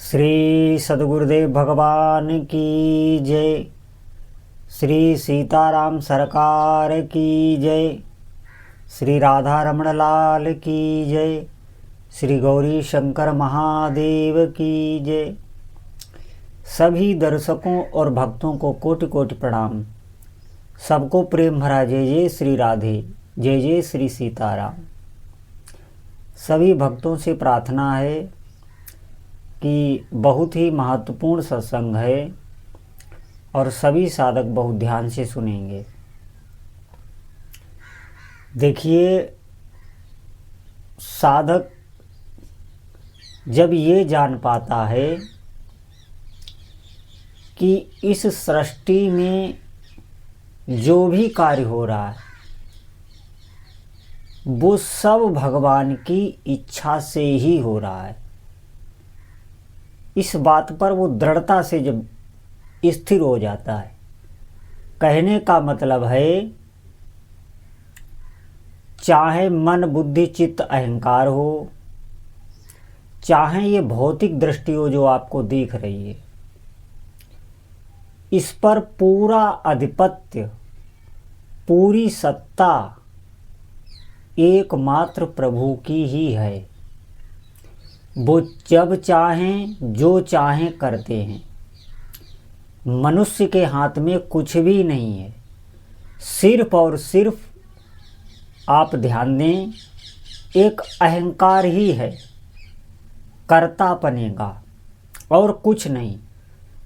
श्री सद्गुरुदेव भगवान की जय। श्री सीताराम सरकार की जय। श्री राधा रमण लाल की जय। श्री गौरी शंकर महादेव की जय। सभी दर्शकों और भक्तों को कोटि कोटि प्रणाम। सबको प्रेम भरा जय जय श्री राधे, जय जय श्री सीताराम। सभी भक्तों से प्रार्थना है कि बहुत ही महत्वपूर्ण सत्संग है और सभी साधक बहुत ध्यान से सुनेंगे। देखिए, साधक जब ये जान पाता है कि इस सृष्टि में जो भी कार्य हो रहा है वो सब भगवान की इच्छा से ही हो रहा है, इस बात पर वो दृढ़ता से जब स्थिर हो जाता है। कहने का मतलब है, चाहे मन बुद्धि चित्त अहंकार हो, चाहे ये भौतिक दृष्टि हो जो आपको दिख रही है, इस पर पूरा आधिपत्य, पूरी सत्ता एकमात्र प्रभु की ही है। वो जब चाहें जो चाहें करते हैं। मनुष्य के हाथ में कुछ भी नहीं है, सिर्फ और सिर्फ आप ध्यान दें, एक अहंकार ही है, कर्तापने का, और कुछ नहीं।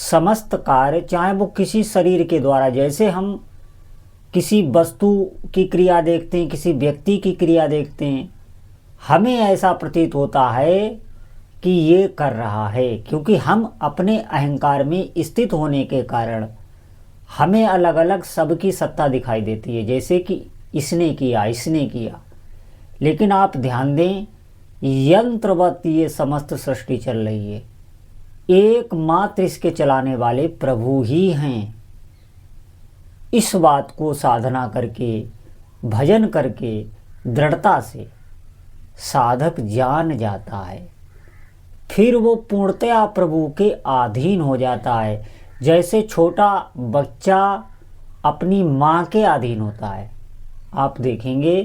समस्त कार्य, चाहे वो किसी शरीर के द्वारा, जैसे हम किसी वस्तु की क्रिया देखते हैं, किसी व्यक्ति की क्रिया देखते हैं, हमें ऐसा प्रतीत होता है कि ये कर रहा है, क्योंकि हम अपने अहंकार में स्थित होने के कारण हमें अलग अलग सबकी सत्ता दिखाई देती है, जैसे कि इसने किया, इसने किया। लेकिन आप ध्यान दें, यंत्रवत ये समस्त सृष्टि चल रही है, एकमात्र इसके चलाने वाले प्रभु ही हैं। इस बात को साधना करके, भजन करके, दृढ़ता से साधक जान जाता है, फिर वो पूर्णतया प्रभु के अधीन हो जाता है। जैसे छोटा बच्चा अपनी माँ के अधीन होता है, आप देखेंगे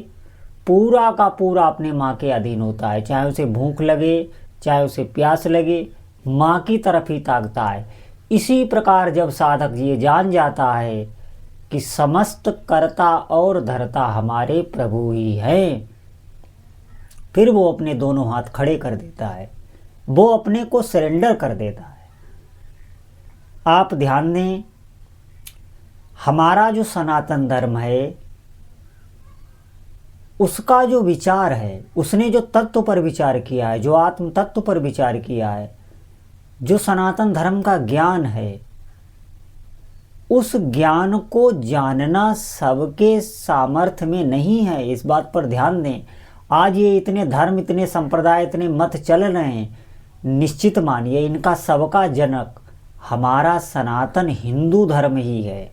पूरा का पूरा अपने माँ के अधीन होता है। चाहे उसे भूख लगे, चाहे उसे प्यास लगे, माँ की तरफ ही ताकता है। इसी प्रकार जब साधक ये जान जाता है कि समस्त कर्ता और धर्ता हमारे प्रभु ही हैं, फिर वो अपने दोनों हाथ खड़े कर देता है, वो अपने को सरेंडर कर देता है। आप ध्यान दें, हमारा जो सनातन धर्म है उसका जो विचार है, उसने जो तत्व पर विचार किया है, जो आत्म तत्व पर विचार किया है, जो सनातन धर्म का ज्ञान है, उस ज्ञान को जानना सबके सामर्थ्य में नहीं है। इस बात पर ध्यान दें। आज ये इतने धर्म, इतने संप्रदाय, इतने मत चल रहे हैं, निश्चित मानिए इनका सबका जनक हमारा सनातन हिंदू धर्म ही है।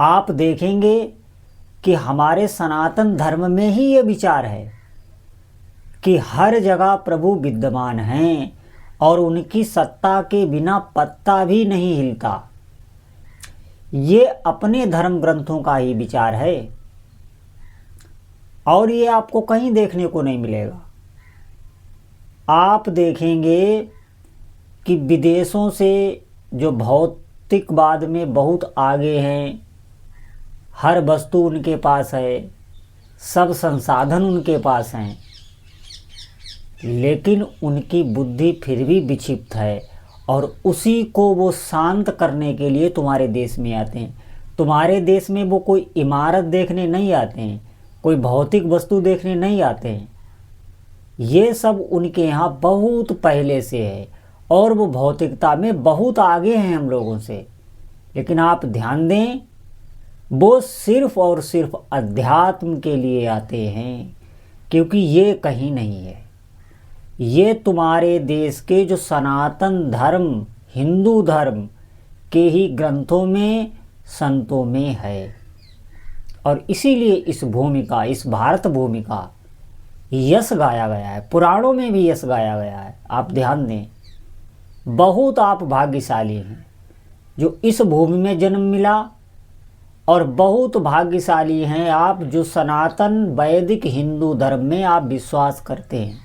आप देखेंगे कि हमारे सनातन धर्म में ही ये विचार है कि हर जगह प्रभु विद्यमान हैं और उनकी सत्ता के बिना पत्ता भी नहीं हिलता। ये अपने धर्म ग्रंथों का ही विचार है और ये आपको कहीं देखने को नहीं मिलेगा। आप देखेंगे कि विदेशों से जो भौतिकवाद में बहुत आगे हैं, हर वस्तु उनके पास है, सब संसाधन उनके पास हैं, लेकिन उनकी बुद्धि फिर भी विक्षिप्त है और उसी को वो शांत करने के लिए तुम्हारे देश में आते हैं। तुम्हारे देश में वो कोई इमारत देखने नहीं आते हैं, कोई भौतिक वस्तु देखने नहीं आते हैं। ये सब उनके यहाँ बहुत पहले से है और वो भौतिकता में बहुत आगे हैं हम लोगों से। लेकिन आप ध्यान दें, वो सिर्फ और सिर्फ अध्यात्म के लिए आते हैं, क्योंकि ये कहीं नहीं है। ये तुम्हारे देश के जो सनातन धर्म, हिंदू धर्म के ही ग्रंथों में, संतों में है। और इसीलिए इस भूमि का, इस भारत भूमि का यश गाया गया है, पुराणों में भी यश गाया गया है। आप ध्यान दें, बहुत आप भाग्यशाली हैं जो इस भूमि में जन्म मिला, और बहुत भाग्यशाली हैं आप जो सनातन वैदिक हिंदू धर्म में आप विश्वास करते हैं।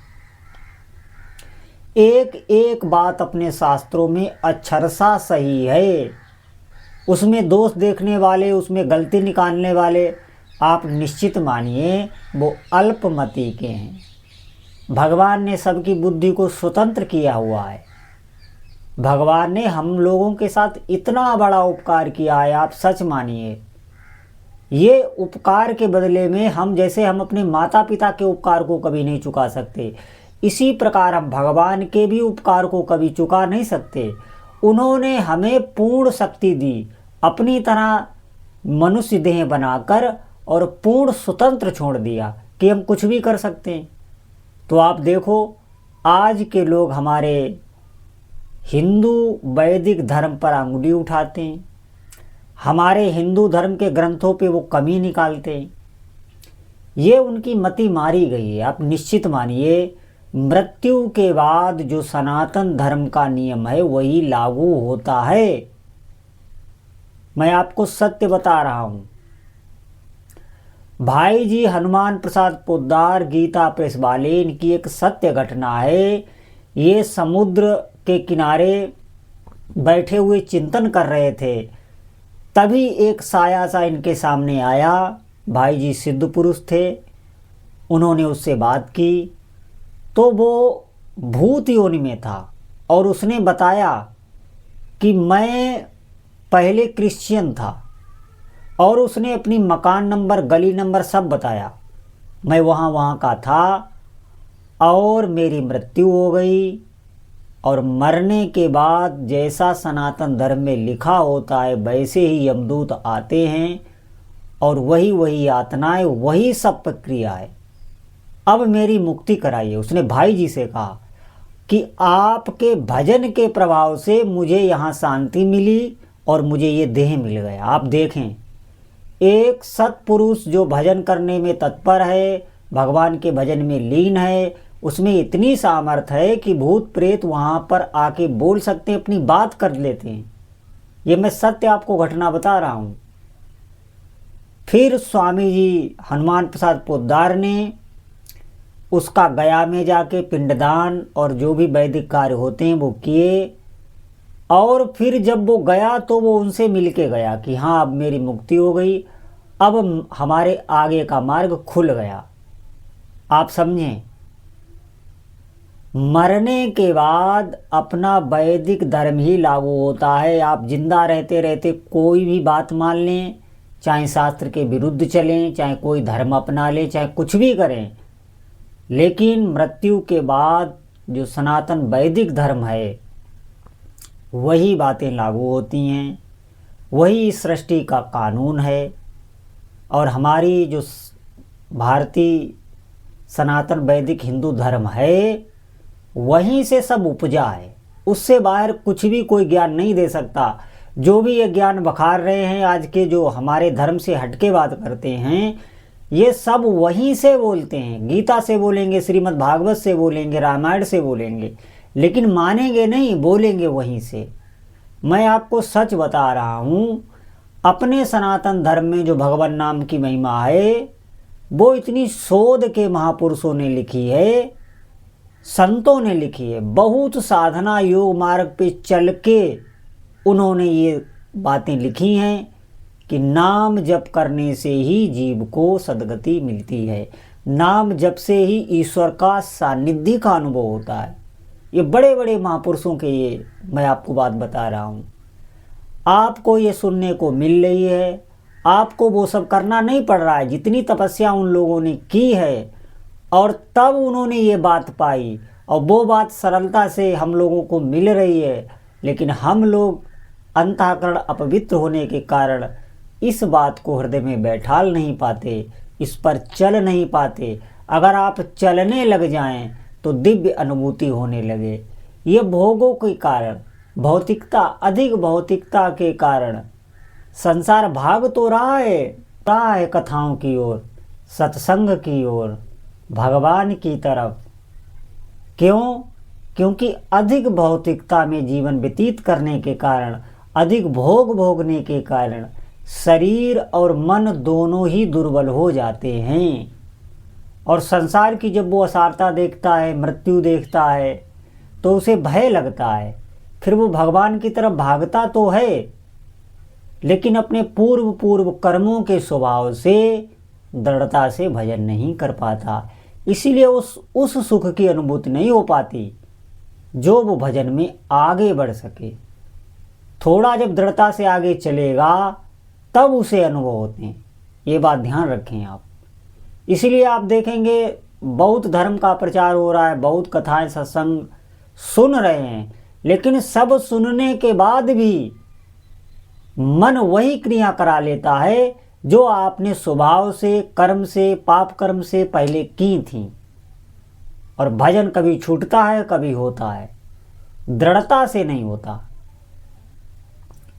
एक एक बात अपने शास्त्रों में अक्षरशः सही है, उसमें दोष देखने वाले, उसमें गलती निकालने वाले आप निश्चित मानिए वो अल्पमति के हैं। भगवान ने सबकी बुद्धि को स्वतंत्र किया हुआ है। भगवान ने हम लोगों के साथ इतना बड़ा उपकार किया है, आप सच मानिए। ये उपकार के बदले में हम अपने माता पिता के उपकार को कभी नहीं चुका सकते, इसी प्रकार हम भगवान के भी उपकार को कभी चुका नहीं सकते। उन्होंने हमें पूर्ण शक्ति दी, अपनी तरह मनुष्य देह बनाकर, और पूर्ण स्वतंत्र छोड़ दिया कि हम कुछ भी कर सकते हैं। तो आप देखो, आज के लोग हमारे हिंदू वैदिक धर्म पर अंगुली उठाते हैं, हमारे हिंदू धर्म के ग्रंथों पे वो कमी निकालते हैं। ये उनकी मति मारी गई है। आप निश्चित मानिए, मृत्यु के बाद जो सनातन धर्म का नियम है वही लागू होता है। मैं आपको सत्य बता रहा हूं। भाई जी हनुमान प्रसाद पोद्दार, गीता प्रेस वाले, इनकी एक सत्य घटना है। ये समुद्र के किनारे बैठे हुए चिंतन कर रहे थे, तभी एक साया सा इनके सामने आया। भाई जी सिद्ध पुरुष थे, उन्होंने उससे बात की तो वो भूत योनि में था, और उसने बताया कि मैं पहले क्रिश्चियन था, और उसने अपनी मकान नंबर, गली नंबर सब बताया। मैं वहाँ का था, और मेरी मृत्यु हो गई, और मरने के बाद जैसा सनातन धर्म में लिखा होता है वैसे ही यमदूत आते हैं, और वही यातनाएं, वही सब प्रक्रिया है। अब मेरी मुक्ति कराइए। उसने भाई जी से कहा कि आपके भजन के प्रभाव से मुझे यहाँ शांति मिली और मुझे ये देह मिल गया। आप देखें, एक सत्पुरुष जो भजन करने में तत्पर है, भगवान के भजन में लीन है, उसमें इतनी सामर्थ्य है कि भूत प्रेत वहाँ पर आके बोल सकते हैं, अपनी बात कर लेते हैं। ये मैं सत्य आपको घटना बता रहा हूँ। फिर स्वामी जी हनुमान प्रसाद पोद्दार ने उसका गया में जाके पिंडदान और जो भी वैदिक कार्य होते हैं वो किए, और फिर जब वो गया तो वो उनसे मिल के गया कि हाँ अब मेरी मुक्ति हो गई, अब हमारे आगे का मार्ग खुल गया। आप समझें, मरने के बाद अपना वैदिक धर्म ही लागू होता है। आप जिंदा रहते रहते कोई भी बात मान लें, चाहे शास्त्र के विरुद्ध चलें, चाहे कोई धर्म अपना लें, चाहे कुछ भी करें, लेकिन मृत्यु के बाद जो सनातन वैदिक धर्म है वही बातें लागू होती हैं, वही सृष्टि का कानून है। और हमारी जो भारतीय सनातन वैदिक हिंदू धर्म है वहीं से सब उपजा है, उससे बाहर कुछ भी कोई ज्ञान नहीं दे सकता। जो भी ये ज्ञान बखार रहे हैं आज के, जो हमारे धर्म से हटके बात करते हैं, ये सब वहीं से बोलते हैं। गीता से बोलेंगे, श्रीमद् भागवत से बोलेंगे, रामायण से बोलेंगे, लेकिन मानेंगे नहीं, बोलेंगे वहीं से। मैं आपको सच बता रहा हूँ, अपने सनातन धर्म में जो भगवान नाम की महिमा है वो इतनी शोध के महापुरुषों ने लिखी है, संतों ने लिखी है। बहुत साधना योग मार्ग पे चल के उन्होंने ये बातें लिखी हैं कि नाम जप करने से ही जीव को सद्गति मिलती है, नाम जप से ही ईश्वर का सानिध्य का अनुभव होता है। ये बड़े बड़े महापुरुषों के ये मैं आपको बात बता रहा हूँ। आपको ये सुनने को मिल रही है, आपको वो सब करना नहीं पड़ रहा है जितनी तपस्या उन लोगों ने की है, और तब उन्होंने ये बात पाई, और वो बात सरलता से हम लोगों को मिल रही है। लेकिन हम लोग अंतःकरण अपवित्र होने के कारण इस बात को हृदय में बैठाल नहीं पाते, इस पर चल नहीं पाते। अगर आप चलने लग जाएं तो दिव्य अनुभूति होने लगे। ये भोगों के कारण, भौतिकता, अधिक भौतिकता के कारण संसार भाग तो रहा है कथाओं की ओर, सत्संग की ओर, भगवान की तरफ। क्यों? क्योंकि अधिक भौतिकता में जीवन व्यतीत करने के कारण, अधिक भोग भोगने के कारण शरीर और मन दोनों ही दुर्बल हो जाते हैं। और संसार की जब वो असारता देखता है, मृत्यु देखता है, तो उसे भय लगता है। फिर वो भगवान की तरफ भागता तो है, लेकिन अपने पूर्व पूर्व कर्मों के स्वभाव से दृढ़ता से भजन नहीं कर पाता। इसीलिए उस सुख की अनुभूति नहीं हो पाती जो वो भजन में आगे बढ़ सके। थोड़ा जब दृढ़ता से आगे चलेगा तब उसे अनुभव होते हैं। ये बात ध्यान रखें आप। इसीलिए आप देखेंगे बौद्ध धर्म का प्रचार हो रहा है, बहुत कथाएं सत्संग सुन रहे हैं, लेकिन सब सुनने के बाद भी मन वही क्रिया करा लेता है जो आपने स्वभाव से, कर्म से, पाप कर्म से पहले की थी। और भजन कभी छूटता है, कभी होता है, दृढ़ता से नहीं होता।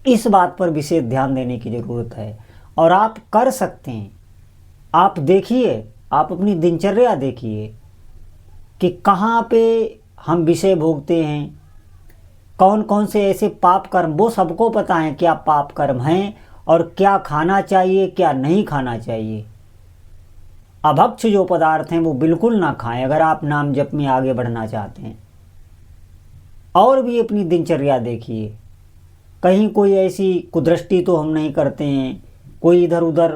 इस बात पर विशेष ध्यान देने की जरूरत है। और आप कर सकते हैं। आप देखिए, आप अपनी दिनचर्या देखिए कि कहाँ पे हम विषय भोगते हैं, कौन कौन से ऐसे पाप कर्म, वो सबको पता है क्या पाप कर्म हैं और क्या खाना चाहिए, क्या नहीं खाना चाहिए। अभक्ष जो पदार्थ हैं वो बिल्कुल ना खाएं अगर आप नाम जप में आगे बढ़ना चाहते हैं। और भी अपनी दिनचर्या देखिए, कहीं कोई ऐसी कुदृष्टि तो हम नहीं करते हैं, कोई इधर उधर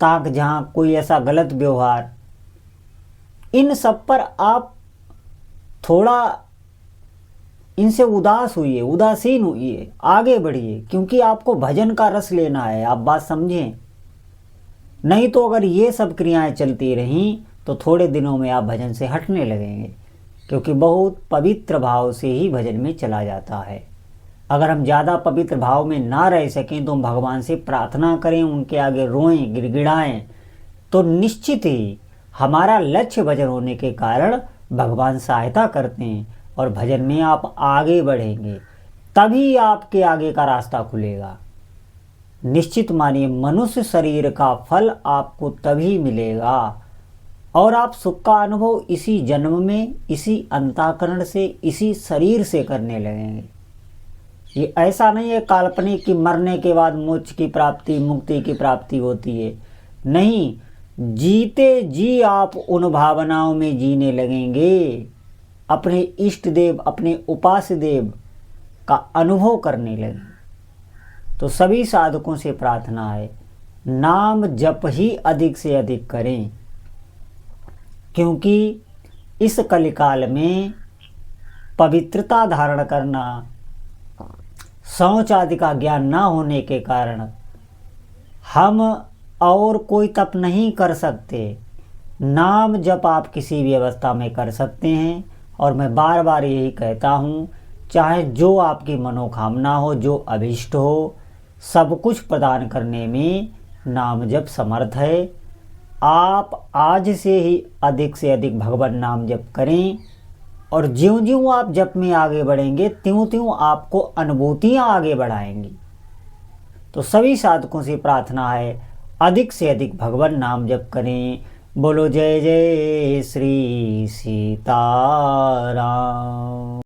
ताक झांक, कोई ऐसा गलत व्यवहार। इन सब पर आप थोड़ा इनसे उदास हुइए, उदासीन हुइए, आगे बढ़िए, क्योंकि आपको भजन का रस लेना है। आप बात समझें। नहीं तो अगर ये सब क्रियाएं चलती रहीं तो थोड़े दिनों में आप भजन से हटने लगेंगे, क्योंकि बहुत पवित्र भाव से ही भजन में चला जाता है। अगर हम ज़्यादा पवित्र भाव में ना रह सकें तो हम भगवान से प्रार्थना करें, उनके आगे रोएं, गिड़गिड़ाएं, तो निश्चित ही हमारा लक्ष्य भजन होने के कारण भगवान सहायता करते हैं और भजन में आप आगे बढ़ेंगे। तभी आपके आगे का रास्ता खुलेगा। निश्चित मानिए, मनुष्य शरीर का फल आपको तभी मिलेगा और आप सुख का अनुभव इसी जन्म में, इसी अंतःकरण से, इसी शरीर से करने लगेंगे। ये ऐसा नहीं है काल्पनिक कि मरने के बाद मोक्ष की प्राप्ति, मुक्ति की प्राप्ति होती है। नहीं, जीते जी आप उन भावनाओं में जीने लगेंगे, अपने इष्ट देव, अपने उपास्य देव का अनुभव करने लगेंगे। तो सभी साधकों से प्रार्थना है, नाम जप ही अधिक से अधिक करें, क्योंकि इस कलिकाल में पवित्रता धारण करना, शौच आदि का ज्ञान ना होने के कारण हम और कोई तप नहीं कर सकते। नाम जप आप किसी भी अवस्था में कर सकते हैं। और मैं बार बार यही कहता हूँ, चाहे जो आपकी मनोकामना हो, जो अभिष्ट हो, सब कुछ प्रदान करने में नाम जप समर्थ है। आप आज से ही अधिक से अधिक भगवान नाम जप करें और ज्यों ज्यों आप जप में आगे बढ़ेंगे त्यों त्यों आपको अनुभूतियाँ आगे बढ़ाएंगी। तो सभी साधकों से प्रार्थना है, अधिक से अधिक भगवान नाम जप करें। बोलो जय जय श्री सीताराम।